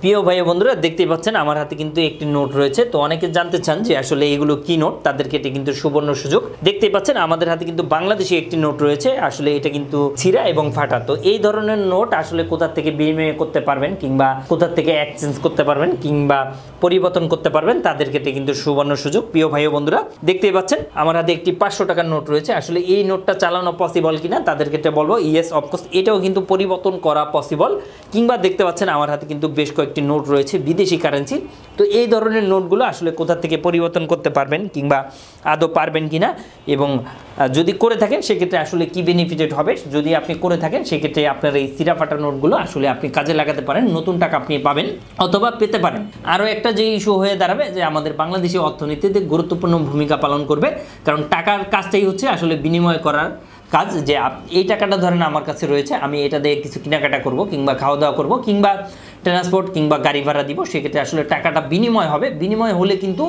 প্রিয় ভাই বন্ধুরা দেখতেই পাচ্ছেন আমার হাতে কিন্তু একটি নোট রয়েছে। তো অনেকে জানতে চান যে আসলে এগুলো কি নোট, তাদেরকে এটা কিন্তু সুবর্ণ সুযোগ। দেখতেই পাচ্ছেন আমাদের হাতে কিন্তু বাংলাদেশি একটি নোট রয়েছে। আসলে এটা কিন্তু ছিঁড়া এবং ফাটা। তো এই ধরনের নোট আসলে কোথা থেকে বিনিময় করতে পারবেন কিংবা কোথা থেকে এক্সচেঞ্জ করতে পারবেন কিংবা পরিবর্তন করতে পারবেন, তাদেরকে এটা কিন্তু সুবর্ণ সুযোগ। প্রিয় ভাই বন্ধুরা দেখতেই পাচ্ছেন আমার হাতে একটি 500 টাকার নোট রয়েছে। আসলে এই নোটটা চালানো পসিবল কিনা তাদেরকে এটা বলবো ইয়েস অফকোর্স, এটাও কিন্তু পরিবর্তন করা পসিবল। কিংবা দেখতে পাচ্ছেন আমার হাতে কিন্তু বেশ কয়েকটি নোট রয়েছে বিদেশি কারেন্সি। তো এই ধরনের নোটগুলো আসলে কোথা থেকে পরিবর্তন করতে পারবেন কিংবা আদৌ পারবেন কিনা, এবং যদি করে থাকেন সেক্ষেত্রে আসলে কি বেনিফিটেড হবে। যদি আপনি করে থাকেন সেক্ষেত্রে আপনার এই সিরা ফাটা নোটগুলো আসলে আপনি কাজে লাগাতে পারেন, নতুন টাকা আপনি পাবেন অথবা পেতে পারেন। আরও একটা যে ইস্যু হয়ে দাঁড়াবে যে আমাদের বাংলাদেশি অর্থনীতিতে গুরুত্বপূর্ণ ভূমিকা পালন করবে, কারণ টাকার কাজটাই হচ্ছে আসলে বিনিময় করার কাজ। যে এই টাকাটা ধরেন আমার কাছে রয়েছে, আমি এটা দিয়ে কিছু কেনাকাটা করব কিংবা খাওয়া দাওয়া করব কিংবা ট্রান্সপোর্ট কিংবা গাড়ি ভাড়া দিব, সেক্ষেত্রে আসলে টাকাটা বিনিময় হবে। বিনিময় হলে কিন্তু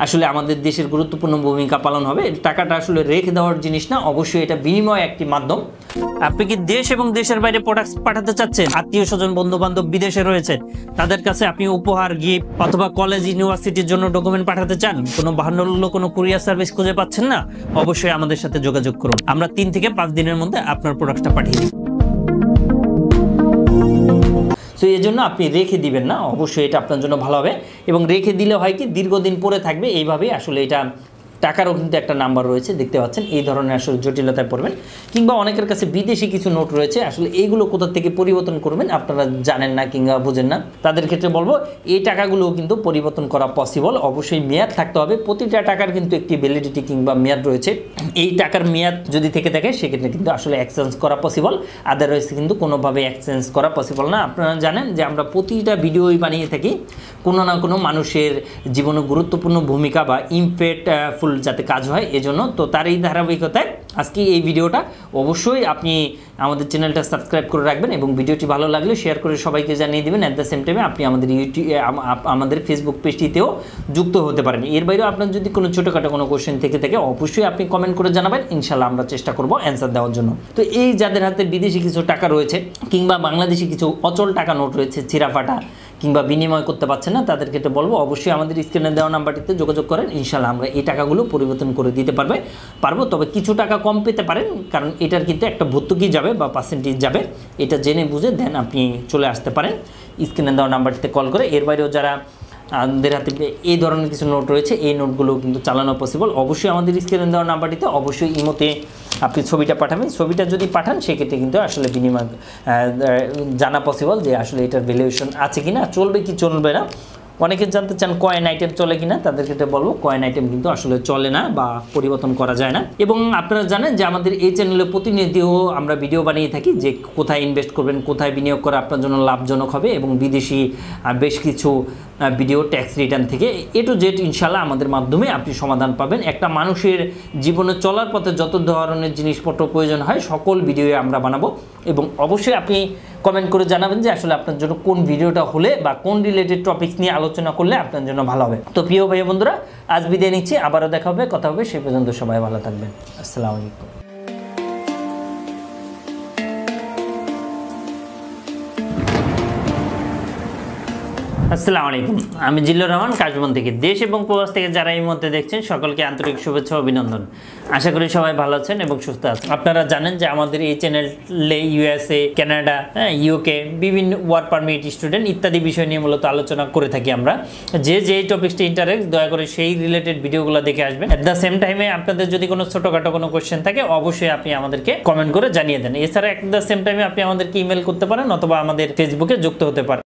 আসলে আমাদের দেশের গুরুত্বপূর্ণ ভূমিকা পালন হবে। টাকাটা আসলে রেখে দেওয়ার জিনিস না, অবশ্যই এটা বিনিময় একটি মাধ্যম। আপনি কি দেশ এবং দেশের বাইরে প্রোডাক্টস পাঠাতে চাচ্ছেন? আত্মীয় স্বজন বন্ধু বান্ধব বিদেশে রয়েছে, তাদের কাছে আপনি উপহার গিফট অথবা কলেজ ইউনিভার্সিটির জন্য ডকুমেন্ট পাঠাতে চান, কোনো বাহান্ন কোনো কুরিয়ার সার্ভিস খুঁজে পাচ্ছেন না, অবশ্যই আমাদের সাথে যোগাযোগ করুন। আমরা 3 থেকে 5 দিনের মধ্যে আপনার প্রোডাক্টটা পাঠিয়ে দিই। সো এই জন্য আপনি রেখে দিবেন না, অবশ্যই এটা আপনার জন্য ভালো হবে। এবং রেখে দিলে হয় কি দীর্ঘদিন পরে থাকবে। এইভাবেই আসলে এটা টাকারও কিন্তু একটা নাম্বার রয়েছে, দেখতে পাচ্ছেন। এই ধরনের আসলে জটিলতায় পড়বেন। কিংবা অনেকের কাছে বিদেশি কিছু নোট রয়েছে, আসলে এইগুলো কোথা থেকে পরিবর্তন করবেন আপনারা জানেন না কিংবা বুঝেন না, তাদের ক্ষেত্রে বলবো এই টাকাগুলোও কিন্তু পরিবর্তন করা পসিবল। অবশ্যই মেয়াদ থাকতে হবে, প্রতিটা টাকার কিন্তু একটি ভ্যালিডিটি কিংবা মেয়াদ রয়েছে। এই টাকার মেয়াদ যদি থেকে থাকে সেক্ষেত্রে কিন্তু আসলে এক্সচেঞ্জ করা পসিবল, আদারওয়াইজ কিন্তু কোনোভাবে এক্সচেঞ্জ করা পসিবল না। আপনারা জানেন যে আমরা প্রতিটা ভিডিওই বানিয়ে থাকি কোনো না কোনো মানুষের জীবনে গুরুত্বপূর্ণ ভূমিকা বা ইমপ্যাক্টফুল যাতে কাজ হয় এজন্য। তো তার এই ধারাবাহিকতায় আজকে এই ভিডিওটা অবশ্যই আপনি আমাদের চ্যানেলটা সাবস্ক্রাইব করে রাখবেন এবং ভিডিওটি ভালো লাগলে শেয়ার করে সবাইকে জানিয়ে দেবেন। অ্যাট দ্য সেম টাইমে আপনি আমাদের আমাদের ফেসবুক পেজটিতেও যুক্ত হতে পারেন। এর বাইরেও আপনার যদি কোনো ছোটোখাটো কোনো কোশ্চেন থেকে থাকে অবশ্যই আপনি কমেন্ট করে জানাবেন, ইনশাল্লাহ আমরা চেষ্টা করব অ্যান্সার দেওয়ার জন্য। তো এই যাদের হাতে বিদেশি কিছু টাকা রয়েছে কিংবা বাংলাদেশি কিছু অচল টাকা নোট রয়েছে ছিঁড়া ফাটা কিংবা বিনিময় করতে পারছেন না, তাদের ক্ষেত্রে বলবো অবশ্যই আমাদের স্ক্রিনে দেওয়া নাম্বারটিতে যোগাযোগ করেন। ইনশাল্লাহ আমরা এই টাকাগুলো পরিবর্তন করে দিতে পারবো। তবে কিছু টাকা কম পেতে পারেন, কারণ এটার কিন্তু একটা ভর্তুকি যাবে বা পার্সেন্টেজ যাবে। এটা জেনে বুঝে দেন আপনি চলে আসতে পারেন স্ক্রিনে দেওয়া নাম্বারটিতে কল করে। এর বাইরেও যারা আমাদের হাতে এই ধরনের কিছু নোট রয়েছে, এই নোটগুলো কিন্তু চালানো পসিবল। অবশ্যই আমাদের স্ক্রিনে দেওয়া নাম্বারটিতে অবশ্যই ইমোতে আপনি ছবিটা পাঠাবেন। ছবিটা যদি পাঠান সেক্ষেত্রে কিন্তু আসলে বিনিময় জানা পসিবল যে আসলে এটার ভ্যালুয়েশন আছে কিনা, চলবে কি চলবে না। অনেকে জানতে চান কয়েন আইটেম চলে কিনা, তাদের ক্ষেত্রে বলবো কয়েন আইটেম কিন্তু আসলে চলে না বা পরিবর্তন করা যায় না। এবং আপনারা জানেন যে আমাদের এই চ্যানেলে প্রতিনিয়তও আমরা ভিডিও বানিয়ে থাকি যে কোথায় ইনভেস্ট করবেন, কোথায় বিনিয়োগ করা আপনার জন্য লাভজনক হবে, এবং বিদেশি বেশ কিছু ভিডিও ট্যাক্স রিটার্ন থেকে এ টু জেড ইনশাল্লাহ আমাদের মাধ্যমে আপনি সমাধান পাবেন। একটা মানুষের জীবনে চলার পথে যত ধরনের জিনিসপত্র প্রয়োজন হয় সকল ভিডিও আমরা বানাবো। এবং অবশ্যই আপনি কমেন্ট করে জানাবেন যে আসলে আপনার জন্য কোন ভিডিওটা হলে বা কোন রিলেটেড টপিকস নিয়ে আলোচনা করলে আপনার জন্য ভালো হবে। তো প্রিয় ভাই বন্ধুরা আজ বিদায় নিচ্ছি, আবারও দেখা হবে, কথা হবে। সে পর্যন্ত সবাই ভালো থাকবেন। আসসালামু আলাইকুম। আসসালামু আলাইকুম, আমি জিল্লুর রহমান কাশবন থেকে। দেশ এবং প্রবাস থেকে যারা এই মুহূর্তে দেখছেন সকলকে আন্তরিক শুভেচ্ছা অভিনন্দন। আশা করি সবাই ভালো আছেন এবং সুস্থ আছেন। আপনারা জানেন যে আমাদের এই চ্যানেলে USA, কানাডা, UK বিভিন্ন ওয়ার্ক পারমিট, স্টুডেন্ট ইত্যাদি বিষয় নিয়ে মূলত আলোচনা করে থাকি আমরা। যেই টপিকসটি ইন্টারেস্ট দয়া করে সেই রিলেটেড ভিডিওগুলো দেখে আসবেন। অ্যাট দ্য সেম টাইমে আপনাদের যদি কোনো ছোটোখাটো কোনো কোয়েশ্চেন থাকে অবশ্যই আপনি আমাদেরকে কমেন্ট করে জানিয়ে দেন। এছাড়া অ্যাট দ্য সেম টাইমে আপনি আমাদেরকে ইমেল করতে পারেন অথবা আমাদের ফেসবুকে যুক্ত হতে পারেন।